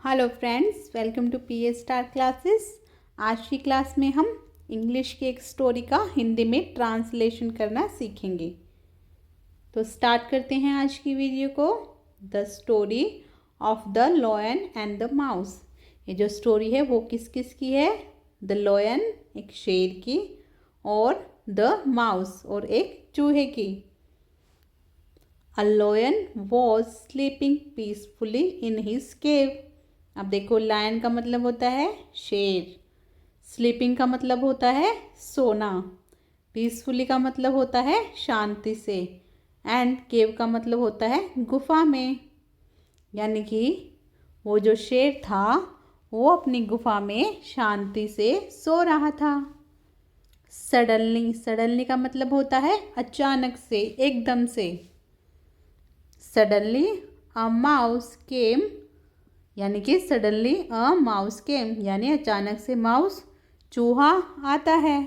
Hello friends, welcome to P A star classes. आज की class में हम इंग्लिश की एक स्टोरी का हिंदी में ट्रांसलेशन करना सीखेंगे। तो स्टार्ट करते हैं आज की वीडियो को। The story of the lion and the mouse. ये जो स्टोरी है वो किस किस की है? द लॉयन एक शेर की और द माउस और एक चूहे की। A lion was sleeping peacefully in his cave. अब देखो, लायन का मतलब होता है शेर, स्लीपिंग का मतलब होता है सोना, पीसफुली का मतलब होता है शांति से, एंड केव का मतलब होता है गुफा में। यानी कि वो जो शेर था वो अपनी गुफा में शांति से सो रहा था। सडनली का मतलब होता है अचानक से, एकदम से। सडनली अ माउस केम, यानी कि सडनली अ माउस केम यानी अचानक से माउस चूहा आता है।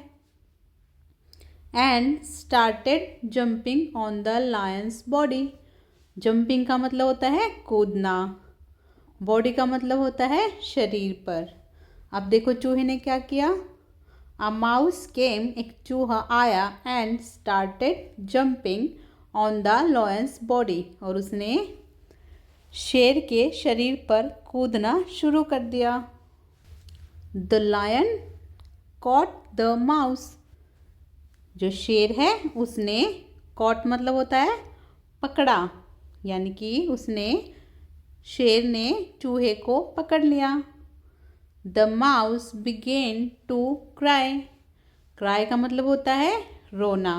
And started jumping on the Lions body. Jumping का मतलब होता है कूदना, बॉडी का मतलब होता है शरीर पर। अब देखो चूहे ने क्या किया। अ माउस केम, एक चूहा आया, and started jumping on the lions body, और उसने शेर के शरीर पर कूदना शुरू कर दिया। The lion caught the mouse. जो शेर है उसने, कॉट मतलब होता है पकड़ा, यानी कि शेर ने चूहे को पकड़ लिया। The mouse began to cry. Cry का मतलब होता है रोना।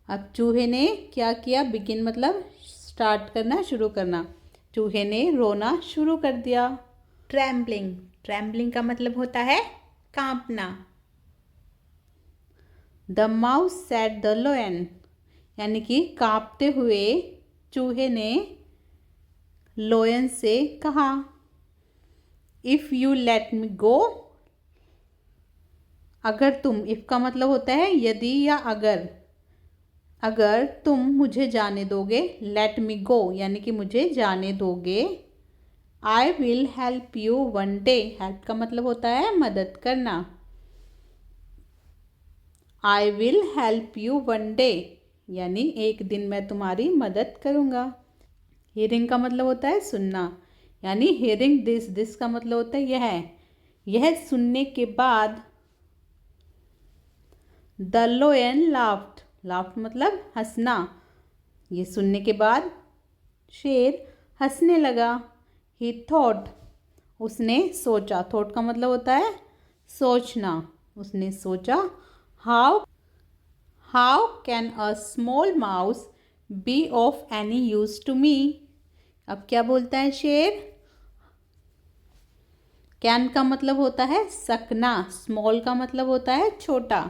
अब चूहे ने क्या किया? बिगिन मतलब स्टार्ट करना, शुरू करना। चूहे ने रोना शुरू कर दिया। ट्रैम्बलिंग का मतलब होता है कांपना। The mouse said the lion, यानी कि कांपते हुए चूहे ने लायन से कहा, if you let me go. अगर तुम, इफ़ का मतलब होता है यदि या अगर, अगर तुम मुझे जाने दोगे, लेट मी गो यानी कि मुझे जाने दोगे, I will help you one day. Help का मतलब होता है मदद करना। I will help you one day यानी एक दिन मैं तुम्हारी मदद करूँगा। हियरिंग का मतलब होता है सुनना, यानी हियरिंग दिस का मतलब होता है यह सुनने के बाद। द लायन लाफ्ड, लाफ्ड मतलब हंसना। ये सुनने के बाद शेर हंसने लगा। ही थॉट, उसने सोचा। थॉट का मतलब होता है सोचना। उसने सोचा, how how can a small mouse be of any use to me. अब क्या बोलता है शेर? कैन का मतलब होता है सकना, स्मॉल का मतलब होता है छोटा,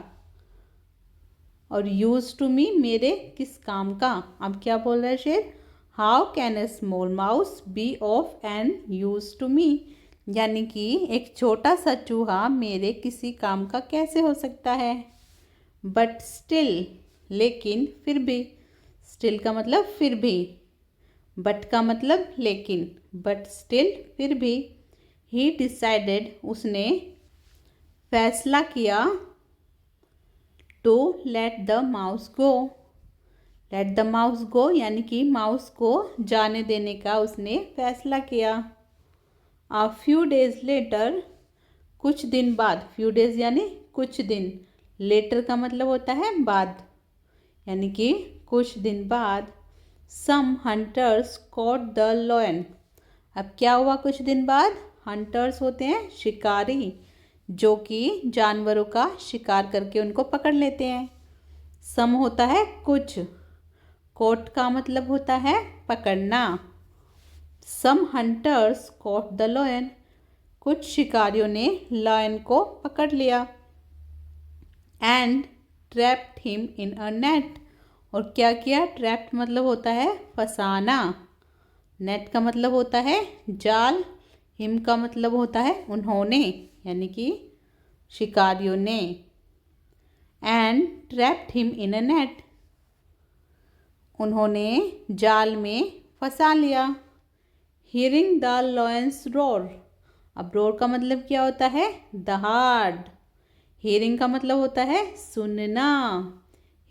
और यूज टू मी मेरे किस काम का। अब क्या बोल रहा है शेर? How can a small mouse be of an use to me, यानी कि एक छोटा सा चूहा मेरे किसी काम का कैसे हो सकता है। बट स्टिल, लेकिन, फिर भी। स्टिल का मतलब फिर भी, बट का मतलब लेकिन, बट स्टिल फिर भी। ही डिसाइडेड, उसने फैसला किया, to let the mouse go. Let the mouse go यानी कि माउस को जाने देने का उसने फैसला किया। अ फ्यू डेज लेटर, कुछ दिन बाद। फ्यू डेज यानी कुछ दिन, लेटर का मतलब होता है बाद, यानी कि कुछ दिन बाद। सम हंटर्स कॉट द लायन। अब क्या हुआ कुछ दिन बाद? हंटर्स होते हैं शिकारी, जो कि जानवरों का शिकार करके उनको पकड़ लेते हैं। सम होता है कुछ, कॉट का मतलब होता है पकड़ना। सम हंटर्स कॉट द लायन, कुछ शिकारियों ने लायन को पकड़ लिया। And trapped him in a net, और क्या किया? ट्रैप्ड मतलब होता है फंसाना, नेट का मतलब होता है जाल, हिम का मतलब होता है उन्होंने, यानी कि शिकारियों ने। And trapped him in a net, उन्होंने जाल में फंसा लिया। हियरिंग द लायंस रोर, अब रोर का मतलब क्या होता है? दहाड़। हेयरिंग का मतलब होता है सुनना।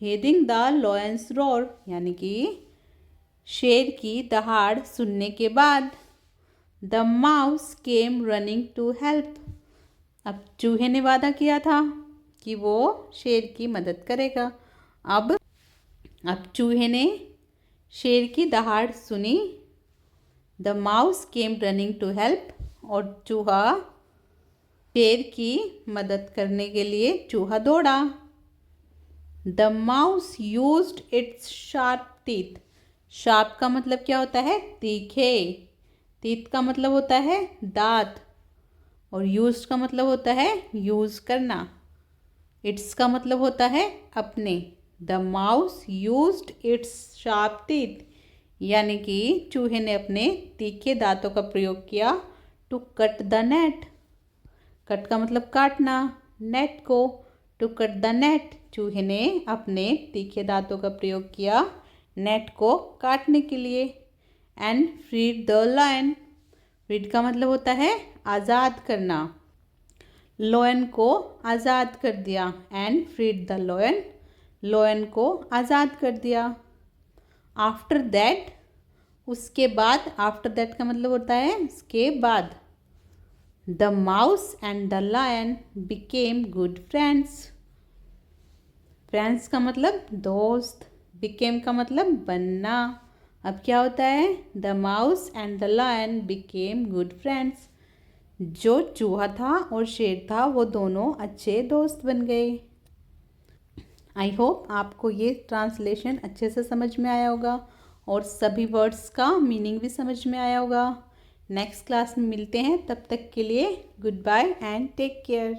हेयरिंग द लॉयंस रोर, यानी कि शेर की दहाड़ सुनने के बाद। The mouse came running to help. अब चूहे ने वादा किया था कि वो शेर की मदद करेगा। अब चूहे ने शेर की दहाड़ सुनी। The mouse came running to help, और चूहा शेर की मदद करने के लिए चूहा दौड़ा। The mouse used it's sharp teeth. Sharp का मतलब क्या होता है? तीखे। टीथ का मतलब होता है दांत, और यूज्ड का मतलब होता है यूज़ करना। इट्स का मतलब होता है अपने। The mouse used it's sharp teeth, यानी कि चूहे ने अपने तीखे दांतों का प्रयोग किया to cut the net. Cut का मतलब काटना, नेट को। टू कट द नेट, चूहे ने अपने तीखे दांतों का प्रयोग किया नेट को काटने के लिए। And freed the lion. Freed का मतलब होता है आज़ाद करना। लॉयन को आज़ाद कर दिया। And freed the lion, lion को आज़ाद कर दिया। आफ्टर दैट, उसके बाद। आफ्टर दैट का मतलब होता है उसके बाद। The mouse and the lion became good friends. Friends का मतलब दोस्त, बिकेम का मतलब बनना। अब क्या होता है? The mouse and the lion became good friends. जो चूहा था और शेर था वो दोनों अच्छे दोस्त बन गए। आई होप आपको ये ट्रांसलेशन अच्छे से समझ में आया होगा और सभी वर्ड्स का मीनिंग भी समझ में आया होगा। नेक्स्ट क्लास में मिलते हैं, तब तक के लिए goodbye and take care.